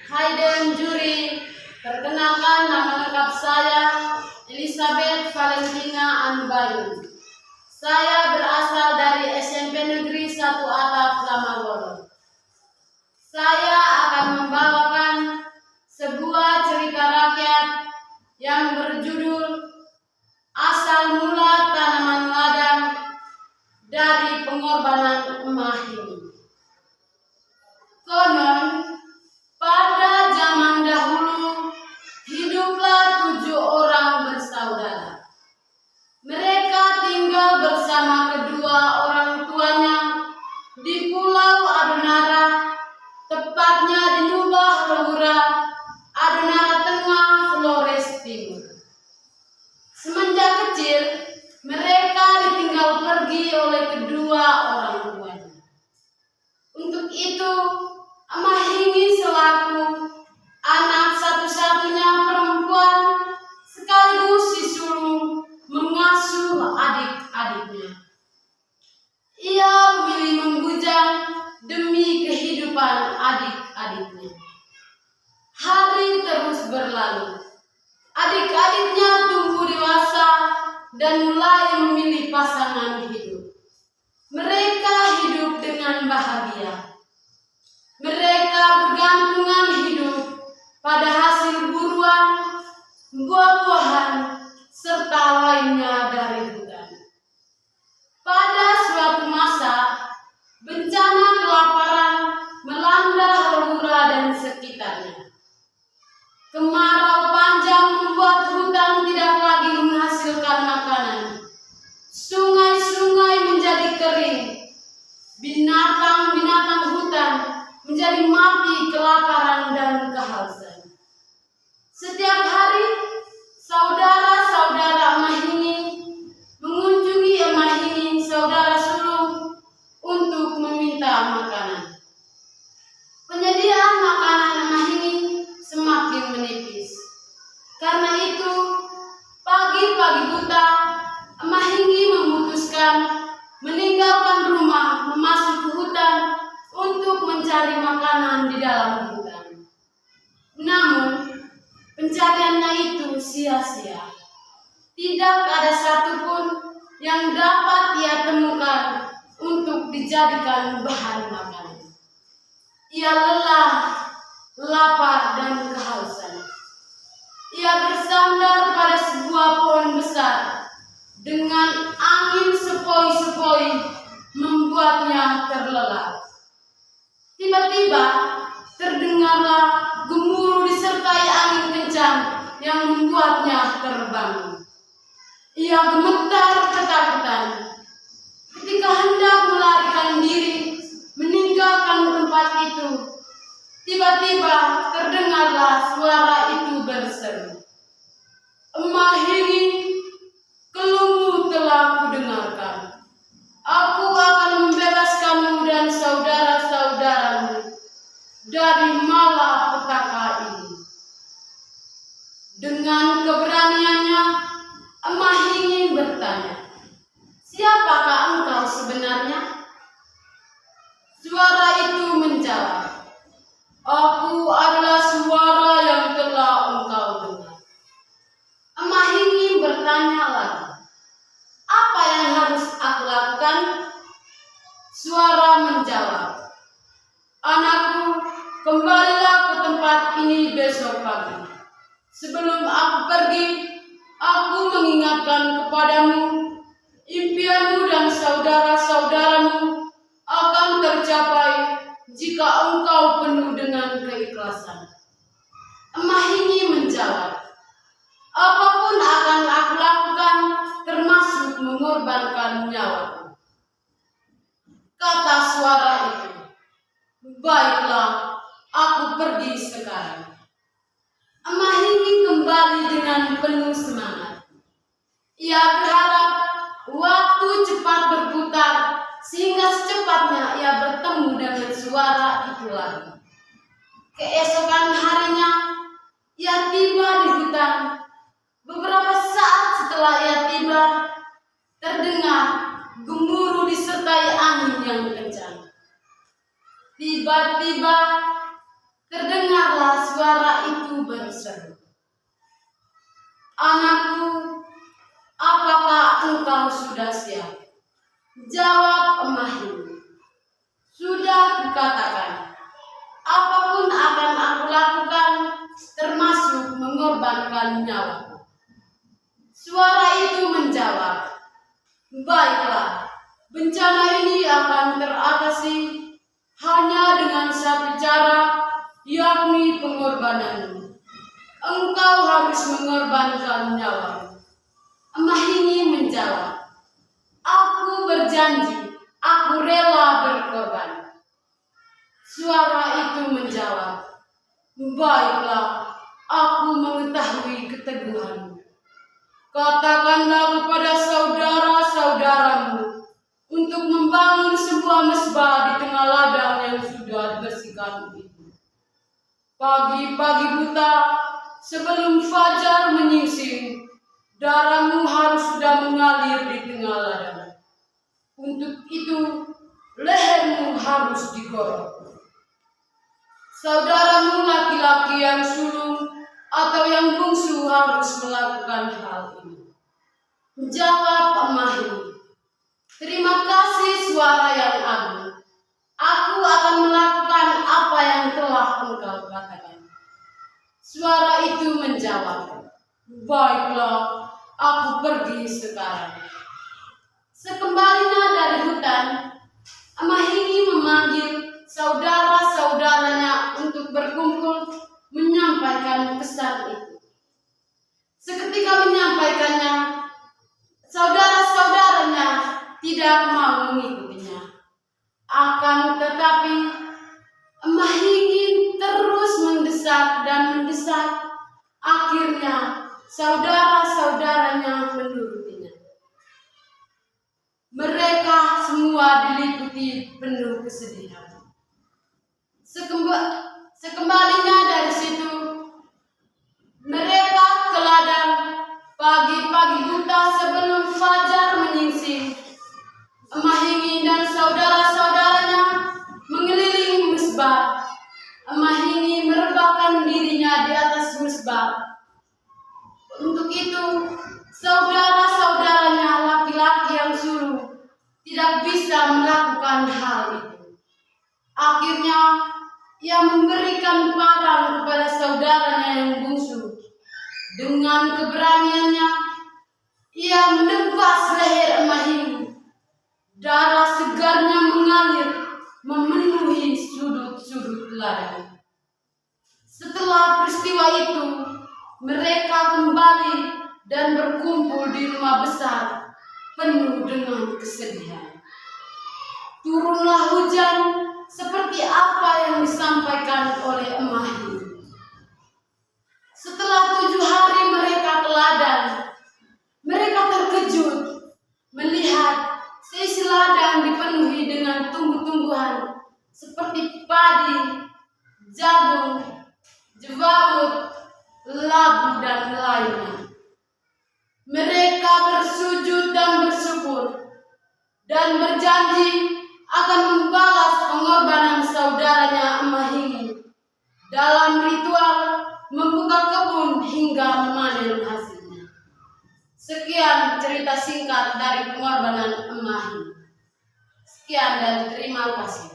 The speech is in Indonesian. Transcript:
Hai dan juri, perkenalkan nama lengkap saya Elizabeth Valentina Anbayun. Saya berasal dari SMP Negeri 1 Atap Lamagolo. Saya akan membawakan sebuah cerita rakyat yang berjudul Asal Mula Tanaman Ladang dari Pengorbanan Emah Ini. Konon, pada zaman dahulu, hiduplah 7 orang bersaudara. Mereka tinggal bersama kedua orang tuanya di Pulau Adunara, tepatnya di Lubah Rohura, Adunara Tengah, Flores Timur. Semenjak kecil, mereka ditinggal pergi oleh kedua orang tuanya. Untuk itu, Emah Ini selaku anak satu-satunya perempuan sekaligus si sulung mengasuh adik-adiknya. Ia memilih membujang demi kehidupan adik-adiknya. Hari terus berlalu. Adik-adiknya tumbuh dewasa dan mulai memilih pasangan hidup. Mereka hidup dengan bahagia. Mereka bergantungan hidup pada hasil buruan, buah-buahan, serta lainnya dari hutan. Pada suatu masa, bencana kelaparan melanda Rohura dan sekitarnya. Kemarau panjang membuat hutan tidak lagi menghasilkan makanan. Sungai-sungai menjadi kering. Binatang-binatang hutan menjadi mati kelaparan dan kehausan. Setiap hari, saudara-saudara Emah Ini mengunjungi Emah Ini, saudara sulung, untuk meminta makanan. Penyediaan makanan Emah Ini semakin menipis. Karena itu, pagi-pagi buta, Emah Ini memutuskan meninggalkan rumah, memasuki hutan untuk mencari makanan di dalam hutan. Namun, pencariannya itu sia-sia. Tidak ada satupun yang dapat ia temukan untuk dijadikan bahan makanan. Ia lelah, lapar, dan kehausan. Ia bersandar pada sebuah pohon besar dengan angin sepoi-sepoi membuatnya terlelap. Tiba-tiba terdengarlah gemuruh disertai angin kencang yang membuatnya terbangun. Ia gemetar ketakutan. Ketika hendak melarikan diri meninggalkan tempat itu, tiba-tiba terdengarlah suara itu berseru, "Emah Ini, keluhmu telah kudengarkan. Aku akan membebaskanmu dan saudara-saudaramu dari malapetaka ini." Dengan keberaniannya, Emah Ini bertanya, "Siapakah engkau sebenarnya?" Suara itu menjawab, "Aku adalah suara yang telah engkau dengar." Emah Ini bertanya lagi, "Apa yang harus aku lakukan?" Suara menjawab, "Anakku, kembalilah ke tempat ini besok pagi. Sebelum aku pergi, aku mengingatkan kepadamu, impianmu dan saudara-saudaramu akan tercapai jika engkau penuh dengan keikhlasan." Emah Ini menjawab, "Apapun akan aku lakukan, termasuk mengorbankan nyawaku." Kata suara itu, "Baiklah, aku pergi sekarang." Emah Ini kembali dengan penuh semangat. Ia berharap waktu cepat berputar sehingga secepatnya ia bertemu dengan suara itu lagi. Keesokan harinya, ia tiba di hutan. Beberapa saat setelah ia tiba, terdengar gemuruh disertai angin yang kencang. Tiba-tiba terdengarlah berseru, "Anakku, apakah engkau sudah siap?" Jawab Mahini, "Sudah kukatakan, apapun akan aku lakukan, termasuk mengorbankan nyawaku." Suara itu menjawab, "Baiklah, bencana ini akan teratasi hanya dengan satu cara, yakni pengorbananmu. Engkau harus mengorbankan nyawamu." Mahini menjawab, "Aku berjanji, aku rela berkorban." Suara itu menjawab, "Baiklah, aku mengetahui keteguhanmu. Katakanlah kepada saudara-saudaramu untuk membangun sebuah mezbah di tengah ladang yang sudah dibersihkan itu. Pagi-pagi buta, sebelum fajar menyingsing, darahmu harus sudah mengalir di tengah ladang. Untuk itu, lehermu harus digorok. Saudaramu laki-laki yang sulung atau yang bungsu harus melakukan hal ini." Jawab Mahini, "Terima kasih suara yang agung. Aku akan melakukan apa yang telah engkau katakan." Suara itu menjawab, "Baiklah, aku pergi sekarang." Sekembalinya dari hutan, Mahini memanggil saudara-saudaranya untuk berkumpul menyampaikan pesan itu. Seketika menyampaikannya, saudara-saudaranya tidak mau mengikutinya. Akan tetapi, Mahini terus mendesak dan mendesak. Akhirnya, saudara-saudaranya menurutinya. Mereka semua diliputi penuh kesedihan. Sekembalinya dari situ, mereka ke ladang. Pagi-pagi buta sebelum fajar menyingsing, Mahini dan saudara-saudaranya mengelilingi mezbah. Mahini merebahkan dirinya di atas mezbah. Untuk itu, saudara-saudaranya laki-laki yang sulung tidak bisa melakukan hal itu. Akhirnya, ia memberikan padang kepada saudaranya yang bungsu. Dengan keberaniannya, ia menebas leher Mahini. Darah segarnya mengalir memenuhi sudut-sudut ladang. Setelah peristiwa itu, mereka kembali dan berkumpul di rumah besar penuh dengan kesedihan. Turunlah hujan seperti apa yang disampaikan oleh Mahini. Setelah 7 hari mereka ke ladang, mereka terkejut melihat seisi ladang dipenuhi dengan tumbuh-tumbuhan seperti padi, jagung, jewawut, labu, dan lainnya. Mereka bersujud dan bersyukur dan berjanji akan membalas pengorbanan saudaranya Mahini dalam ritual membuka kebun hingga memanen hasilnya. Sekian cerita singkat dari pengorbanan Mahini. Sekian dan terima kasih.